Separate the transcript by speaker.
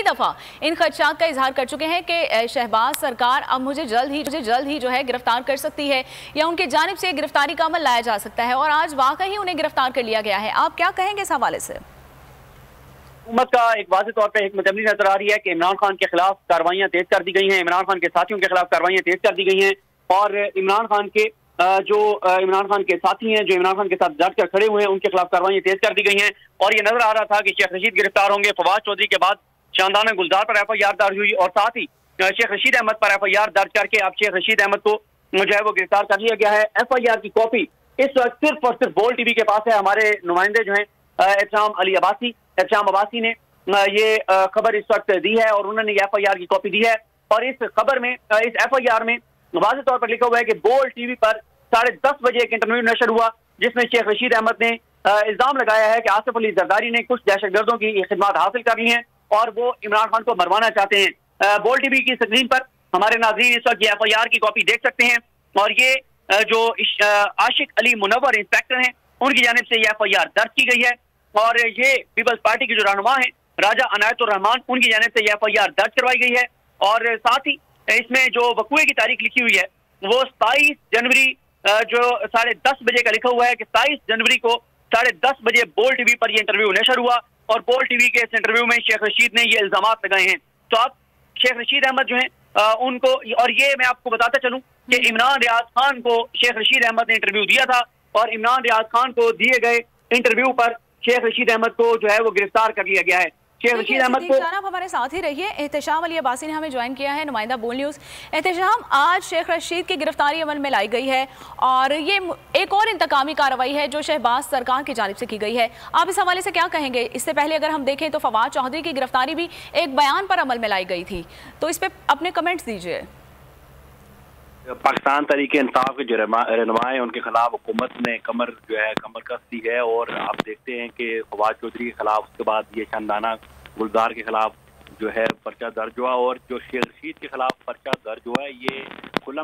Speaker 1: दफा इन खदशात का इजहार कर चुके हैं कि शहबाज सरकार अब मुझे जल्द ही जो है गिरफ्तार कर सकती है या उनके जानिब से गिरफ्तारी का अमल लाया जा सकता है, और आज वाकई उन्हें गिरफ्तार कर लिया गया है। आप क्या कहेंगे इस हवाले से?
Speaker 2: हुकूमत का एक वाज़ेह तौर पर हिकमत अमली नजर आ रही है कि इमरान खान के खिलाफ कार्रवाइयां तेज कर दी गई हैं, इमरान खान के साथियों के खिलाफ कार्रवाइयां तेज कर दी गई हैं, और इमरान खान के साथी हैं जो इमरान खान के साथ डट कर खड़े हुए हैं उनके खिलाफ कार्रवाइयां तेज कर दी गई हैं। और ये नजर आ रहा था कि शेख रशीद गिरफ्तार होंगे। फवाद चौधरी के बाद शानदाना गुलजार पर FIR दर्ज हुई और साथ ही शेख रशीद अहमद पर FIR दर्ज करके अब शेख रशीद अहमद को जो है वो गिरफ्तार कर लिया गया है। FIR की कॉपी इस वक्त सिर्फ और सिर्फ बोल TV के पास है। हमारे नुमाइंदे जो हैं एहतशाम अब्बासी ने ये खबर इस वक्त दी है और उन्होंने ये FIR की कॉपी दी है। और इस खबर में, इस FIR में वाज़ेह तौर पर लिखा हुआ है कि बोल TV पर 10:30 बजे एक इंटरव्यू नशर हुआ जिसमें शेख रशीद अहमद ने इल्जाम लगाया है कि आसिफ अली जरदारी ने कुछ दहशतगर्दों की खिदमत हासिल कर ली हैं और वो इमरान खान को मरवाना चाहते हैं। बोल TV की स्क्रीन पर हमारे नाज़रीन इस वक्त FIR की कॉपी देख सकते हैं और ये जो आशिक अली मुनव्वर इंस्पेक्टर हैं उनकी जानिब से ये FIR दर्ज की गई है। और ये पीपल्स पार्टी के जो रहनुमा हैं राजा अनायतुर रहमान उनकी जानिब से ये FIR दर्ज करवाई गई है। और साथ ही इसमें जो वकूए की तारीख लिखी हुई है वो 27 जनवरी जो 10:30 बजे का लिखा हुआ है कि 27 जनवरी को 10:30 बजे बोल TV पर ये इंटरव्यू नशर हुआ और बोल TV के इस इंटरव्यू में शेख रशीद ने ये इल्जामात लगाए हैं। तो अब शेख रशीद अहमद जो हैं उनको, और ये मैं आपको बताता चलूं कि इमरान रियाज खान को शेख रशीद अहमद ने इंटरव्यू दिया था और इमरान रियाज खान को दिए गए इंटरव्यू पर शेख रशीद अहमद को जो है वो गिरफ्तार कर लिया गया है। शेख रशीद अहमद को
Speaker 1: आप हमारे साथ ही रहिए। एहतशाम अली अब्बासी ने हमें ज्वाइन किया है, नुमाइंदा बोल न्यूज़। एहतशाम, आज शेख रशीद की गिरफ्तारी अमल में लाई गई है और ये एक और इंतकामी कार्रवाई है जो शहबाज सरकार की जानिब से की गई है। आप इस हवाले से क्या कहेंगे? इससे पहले अगर हम देखें तो फवाद चौधरी की गिरफ्तारी भी एक बयान पर अमल में लाई गई थी, तो इस पर अपने कमेंट्स दीजिए।
Speaker 3: पाकिस्तान तहरीक इंसाफ के जो रहनुमा हैं उनके खिलाफ हुकूमत ने कमर कस दी है और आप देखते हैं कि फवाद चौधरी के खिलाफ उसके बाद ये शानदाना गुलजार के खिलाफ जो है पर्चा दर्ज हुआ और जो शेख रशीद के खिलाफ पर्चा दर्ज हुआ है ये खुला